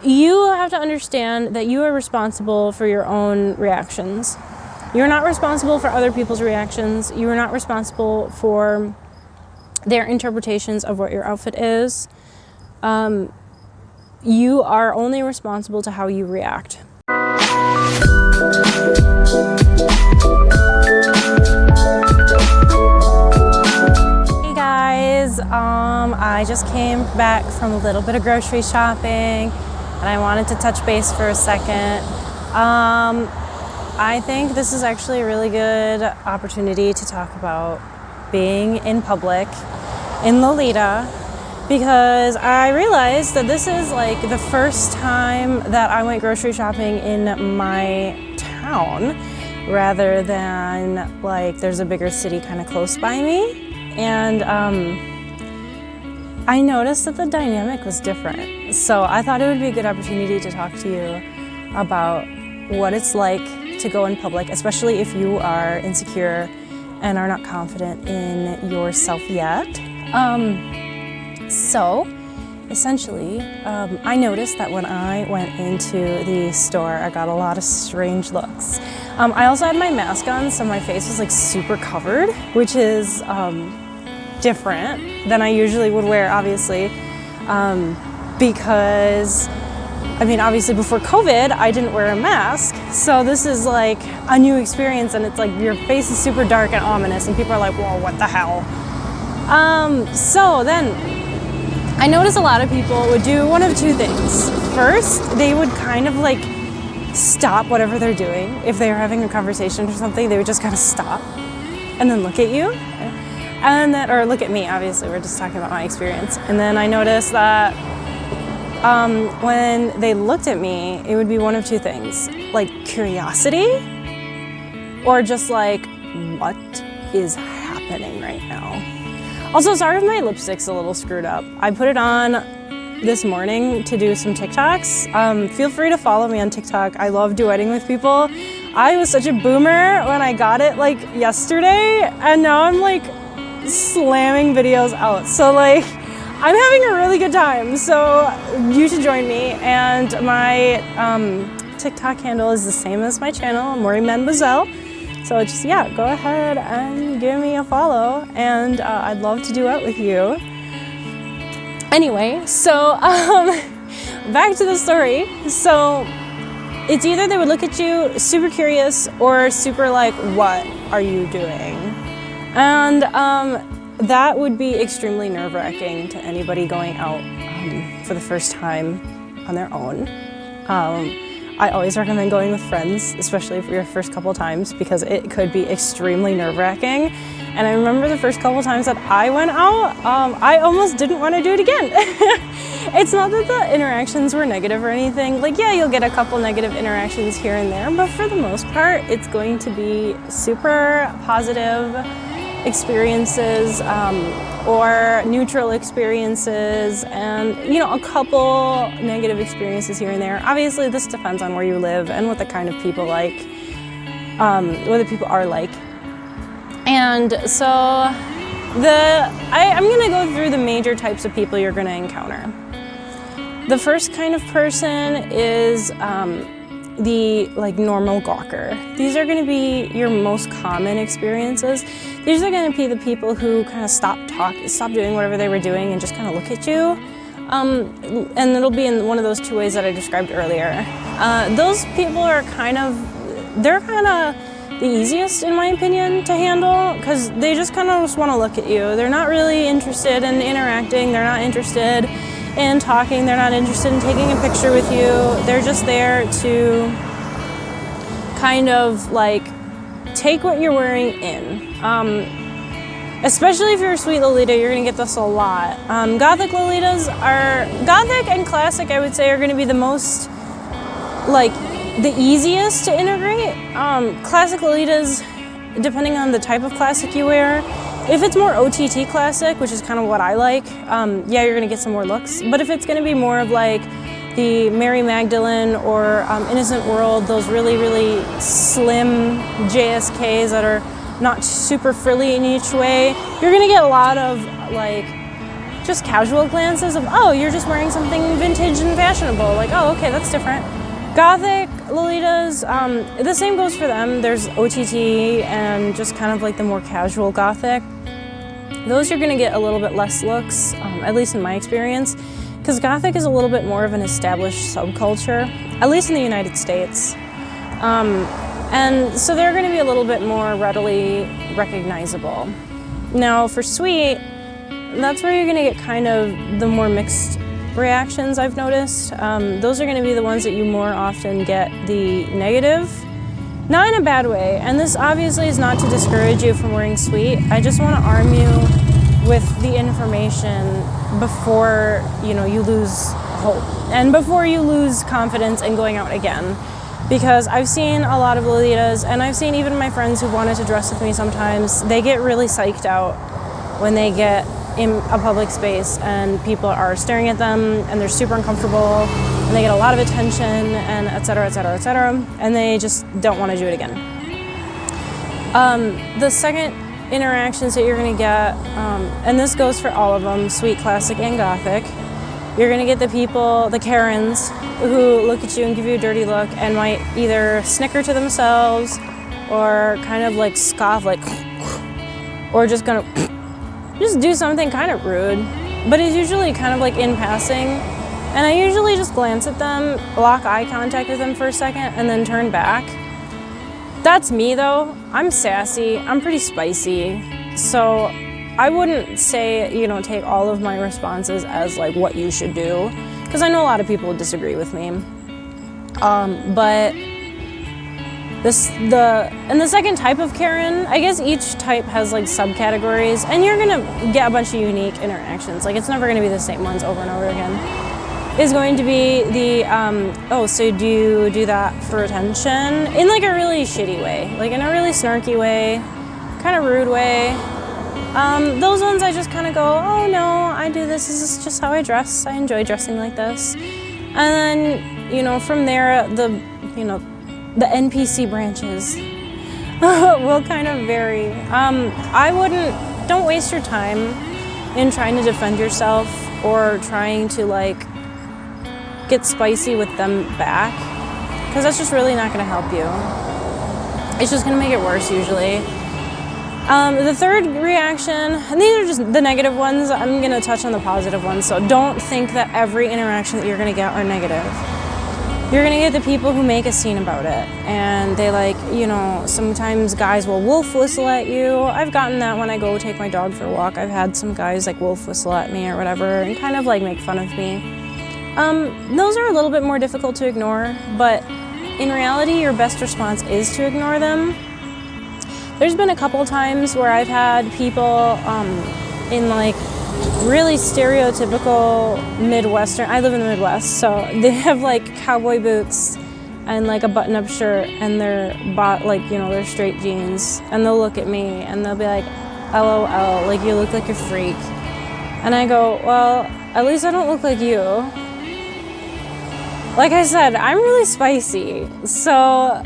You have to understand that you are responsible for your own reactions. You're not responsible for other people's reactions. You are not responsible for their interpretations of what your outfit is. You are only responsible to how you react. Hey guys, I just came back from a little bit of grocery shopping and I wanted to touch base for a second. I think this is actually a really good opportunity to talk about being in public in Lolita, because I realized that this is like the first time that I went grocery shopping in my town rather than like there's a bigger city kind of close by me. And I noticed that the dynamic was different. So I thought it would be a good opportunity to talk to you about what it's like to go in public, especially if you are insecure and are not confident in yourself yet. So essentially, I noticed that when I went into the store, I got a lot of strange looks. I also had my mask on, so my face was like super covered, which is different than I usually would wear, obviously, because I mean, obviously before COVID, I didn't wear a mask. So this is like a new experience, and it's like your face is super dark and ominous and people are like, whoa, what the hell? So then I noticed a lot of people would do one of two things. First, they would kind of like stop whatever they're doing. If they were having a conversation or something, they would just kind of stop and then look at you. And then, or look at me, obviously, we're just talking about my experience. And then I noticed that when they looked at me, it would be one of two things, like curiosity or just like, what is happening right now? Also, sorry if my lipstick's a little screwed up. I put it on this morning to do some TikToks. Feel free to follow me on TikTok. I love duetting with people. I was such a boomer when I got it like yesterday, and now I'm like slamming videos out. So like, I'm having a really good time, so you should join me. And my TikTok handle is the same as my channel, MoriMademoiselle. So just, yeah, go ahead and give me a follow, and I'd love to duet with you. Anyway, so back to the story. So it's either they would look at you super curious or super like, what are you doing? And that would be extremely nerve-wracking to anybody going out for the first time on their own. I always recommend going with friends, especially for your first couple times, because it could be extremely nerve-wracking. And I remember the first couple times that I went out, I almost didn't want to do it again. It's not that the interactions were negative or anything. Like, yeah, you'll get a couple negative interactions here and there, but for the most part, it's going to be super positive experiences or neutral experiences, and you know, a couple negative experiences here and there. Obviously this depends on where you live and what the kind of people like, what the people are like. And so I'm gonna go through the major types of people you're gonna encounter. The first kind of person is the like normal gawker. These are going to be your most common experiences. These are going to be the people who kind of stop doing whatever they were doing and just kind of look at you. And it'll be in one of those two ways that I described earlier. Those people are they're kind of the easiest in my opinion to handle, because they just kind of just want to look at you. They're not really interested in interacting. They're not interested in talking. They're not interested in taking a picture with you. They're just there to kind of like take what you're wearing in. Especially if you're a sweet Lolita, you're gonna get this a lot. Gothic Lolitas Gothic and classic, I would say, are gonna be the most, like, the easiest to integrate. Classic Lolitas, depending on the type of classic you wear, if it's more OTT classic, which is kind of what I like, yeah, you're gonna get some more looks. But if it's gonna be more of like the Mary Magdalene or Innocent World, those really, really slim JSKs that are not super frilly in each way, you're gonna get a lot of like just casual glances of, oh, you're just wearing something vintage and fashionable. Like, oh, okay, that's different. Gothic Lolitas, the same goes for them. There's OTT and just kind of like the more casual Gothic. Those you're gonna get a little bit less looks, at least in my experience, because Gothic is a little bit more of an established subculture, at least in the United States. And so they're gonna be a little bit more readily recognizable. Now for Sweet, that's where you're gonna get kind of the more mixed reactions I've noticed. Those are gonna be the ones that you more often get the negative, not in a bad way. And this obviously is not to discourage you from wearing Sweet. I just wanna arm you with the information before, you know, you lose hope and before you lose confidence in going out again. Because I've seen a lot of Lolitas, and I've seen even my friends who wanted to dress with me sometimes, they get really psyched out when they get in a public space and people are staring at them and they're super uncomfortable and they get a lot of attention and et cetera, et cetera, et cetera, and they just don't want to do it again. The second interactions that you're going to get, and this goes for all of them, Sweet, Classic, and Gothic, you're going to get the people, the Karens, who look at you and give you a dirty look and might either snicker to themselves or kind of like scoff, like, or just gonna just do something kind of rude. But it's usually kind of like in passing. And I usually just glance at them, lock eye contact with them for a second, and then turn back. That's me though. I'm sassy, I'm pretty spicy. So I wouldn't say, you know, take all of my responses as like what you should do, because I know a lot of people would disagree with me. But the second type of Karen, I guess each type has like subcategories, and you're gonna get a bunch of unique interactions. Like it's never gonna be the same ones over and over again. Is going to be the, oh, so do you do that for attention? In like a really shitty way, like in a really snarky way, kind of rude way. Those ones I just kind of go, oh no, I do this. This is just how I dress. I enjoy dressing like this. And then, you know, from there, the NPC branches will kind of vary. Don't waste your time in trying to defend yourself or trying to like get spicy with them back, because that's just really not going to help you. It's just going to make it worse usually. The third reaction, and these are just the negative ones, I'm going to touch on the positive ones, so don't think that every interaction that you're going to get are negative. You're going to get the people who make a scene about it, and they like, you know, sometimes guys will wolf whistle at you. I've gotten that when I go take my dog for a walk. I've had some guys like wolf whistle at me or whatever and kind of like make fun of me. Those are a little bit more difficult to ignore, but in reality, your best response is to ignore them. There's been a couple times where I've had people in like really stereotypical Midwestern, I live in the Midwest, so they have like cowboy boots and like a button-up shirt and their their straight jeans, and they'll look at me and they'll be like, LOL, like you look like a freak. And I go, well, at least I don't look like you. Like I said, I'm really spicy, so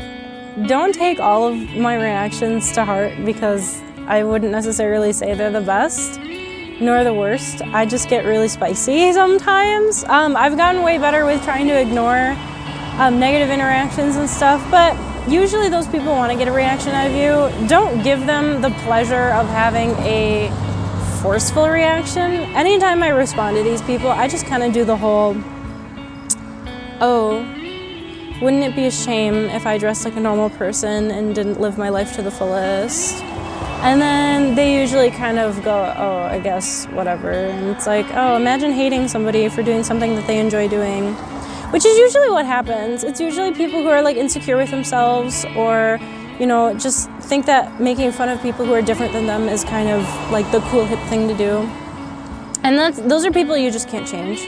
don't take all of my reactions to heart, because I wouldn't necessarily say they're the best nor the worst. I just get really spicy sometimes. I've gotten way better with trying to ignore negative interactions and stuff, but usually those people want to get a reaction out of you. Don't give them the pleasure of having a forceful reaction. Anytime I respond to these people, I just kind of do the whole, oh, wouldn't it be a shame if I dressed like a normal person and didn't live my life to the fullest? And then they usually kind of go, oh, I guess, whatever. And it's like, oh, imagine hating somebody for doing something that they enjoy doing, which is usually what happens. It's usually people who are like insecure with themselves, or, you know, just think that making fun of people who are different than them is kind of like the cool, hip thing to do. And those are people you just can't change.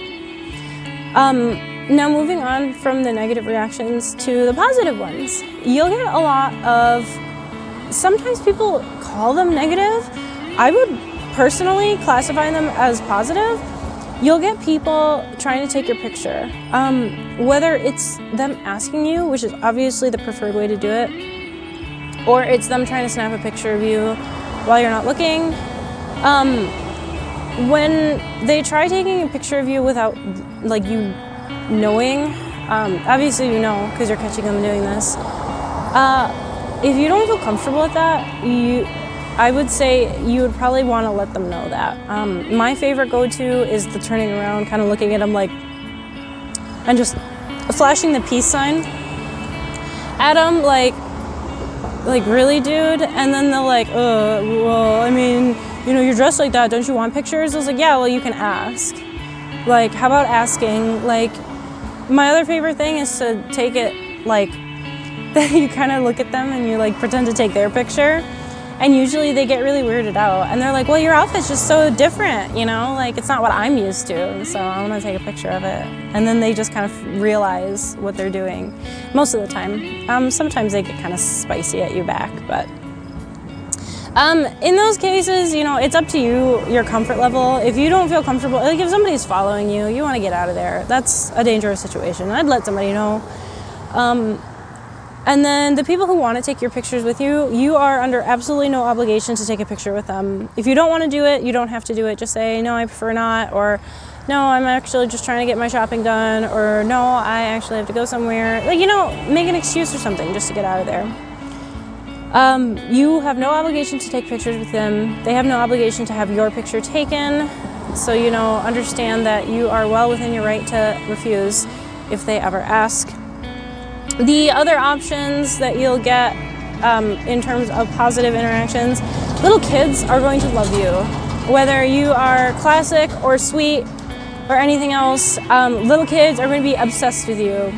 Now moving on from the negative reactions to the positive ones, you'll get a lot of, sometimes people call them negative. I would personally classify them as positive. You'll get people trying to take your picture, whether it's them asking you, which is obviously the preferred way to do it, or it's them trying to snap a picture of you while you're not looking. when they try taking a picture of you without like you knowing, obviously you know because you're catching them doing this. If you don't feel comfortable with that, I would say you would probably want to let them know that. My favorite go-to is the turning around, kind of looking at them like, and just flashing the peace sign at them, like really, dude? And then they're like, well, I mean, you know, you're dressed like that. Don't you want pictures? I was like, yeah, well, you can ask. Like, how about asking? Like, my other favorite thing is to take it, like, you kind of look at them and you, like, pretend to take their picture. And usually they get really weirded out. And they're like, well, your outfit's just so different, you know? Like, it's not what I'm used to. So I want to take a picture of it. And then they just kind of realize what they're doing most of the time. Sometimes they get kind of spicy at you back, but in those cases, you know, it's up to you, your comfort level. If you don't feel comfortable, like if somebody's following you, you want to get out of there. That's a dangerous situation. I'd let somebody know. And then the people who want to take your pictures with you, you are under absolutely no obligation to take a picture with them. If you don't want to do it, you don't have to do it. Just say, no, I prefer not, or no, I'm actually just trying to get my shopping done, or no, I actually have to go somewhere. Like, you know, make an excuse or something just to get out of there. You have no obligation to take pictures with them. They have no obligation to have your picture taken. So, you know, understand that you are well within your right to refuse if they ever ask. The other options that you'll get in terms of positive interactions, little kids are going to love you. Whether you are classic or sweet or anything else, little kids are going to be obsessed with you.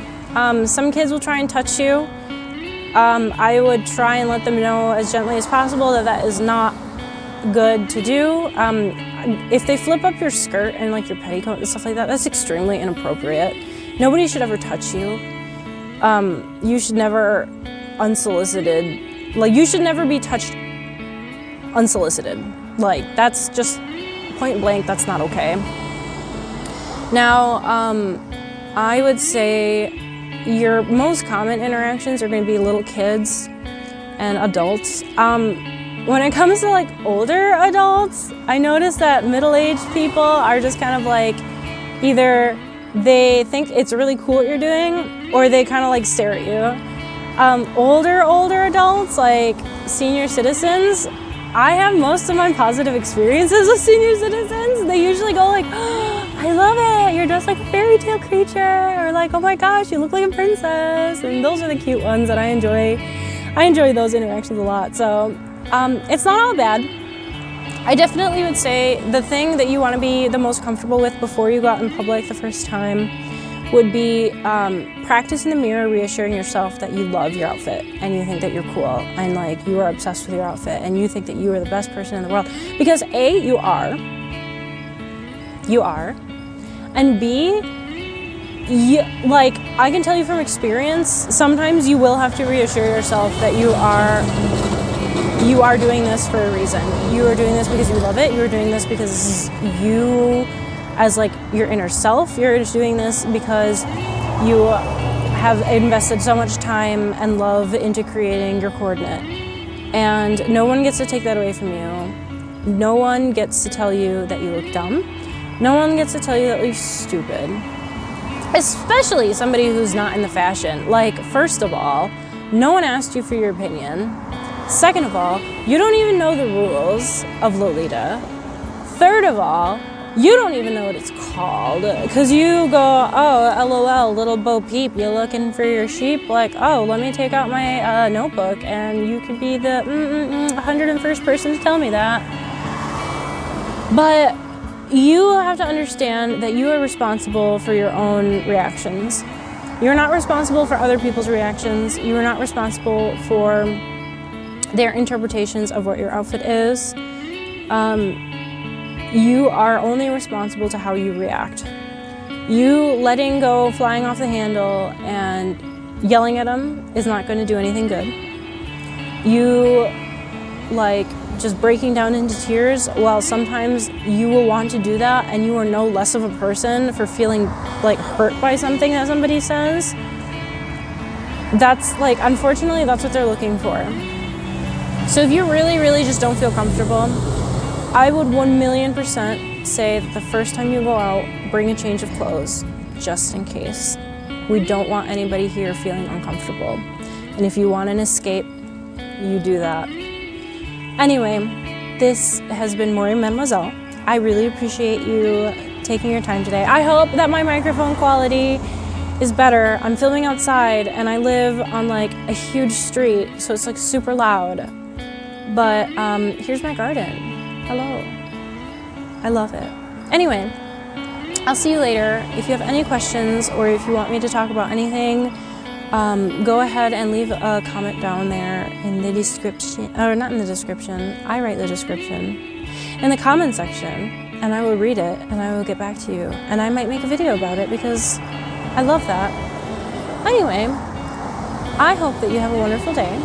Some kids will try and touch you. I would try and let them know as gently as possible that that is not good to do. If they flip up your skirt and like your petticoat and stuff like that, that's extremely inappropriate. Nobody should ever touch you. You should never unsolicited, like you should never be touched unsolicited. Like that's just point blank, that's not okay. Now, I would say your most common interactions are going to be little kids and adults. When it comes to like older adults, I notice that middle-aged people are just kind of like either they think it's really cool what you're doing, or they kind of like stare at you. Older adults, like senior citizens, I have most of my positive experiences with senior citizens. They usually go like, oh, I love it, you're dressed like a fairy tale creature, or like, oh my gosh, you look like a princess. And those are the cute ones that I enjoy. I enjoy those interactions a lot. So it's not all bad. I definitely would say the thing that you want to be the most comfortable with before you go out in public the first time would be practice in the mirror, reassuring yourself that you love your outfit and you think that you're cool and like you are obsessed with your outfit and you think that you are the best person in the world. Because A, you are, and B, like I can tell you from experience, sometimes you will have to reassure yourself that you are doing this for a reason. You are doing this because you love it. You are doing this because you, as like your inner self, you're just doing this because you have invested so much time and love into creating your coordinate. And no one gets to take that away from you. No one gets to tell you that you look dumb. No one gets to tell you that you're stupid. Especially somebody who's not in the fashion. Like, first of all, no one asked you for your opinion. Second of all, you don't even know the rules of Lolita. Third of all, you don't even know what it's called. Because you go, oh, LOL, little Bo Peep, you looking for your sheep? Like, oh, let me take out my notebook and you could be the 101st person to tell me that. But you have to understand that you are responsible for your own reactions. You're not responsible for other people's reactions. You are not responsible for their interpretations of what your outfit is. You are only responsible to how you react. You letting go, flying off the handle, and yelling at them is not going to do anything good. You, like, just breaking down into tears, while sometimes you will want to do that, and you are no less of a person for feeling, like, hurt by something that somebody says. That's, like, unfortunately, that's what they're looking for. So if you really, really just don't feel comfortable, I would 1,000,000% say that the first time you go out, bring a change of clothes, just in case. We don't want anybody here feeling uncomfortable. And if you want an escape, you do that. Anyway, this has been MoriMademoiselle. I really appreciate you taking your time today. I hope that my microphone quality is better. I'm filming outside and I live on like a huge street, so it's like super loud. But here's my garden. Hello. I love it. Anyway, I'll see you later. If you have any questions or if you want me to talk about anything, go ahead and leave a comment down there in the description, or not in the description, I write the description, in the comment section, and I will read it and I will get back to you. And I might make a video about it because I love that. Anyway, I hope that you have a wonderful day.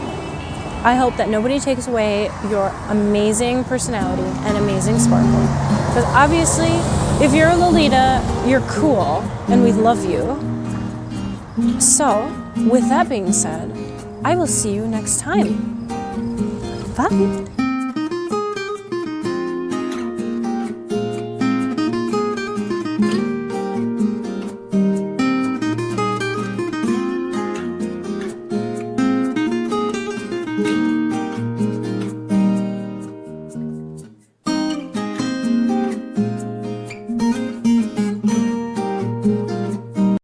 I hope that nobody takes away your amazing personality and amazing sparkle. Because obviously, if you're a Lolita, you're cool and we love you. So, with that being said, I will see you next time. Bye.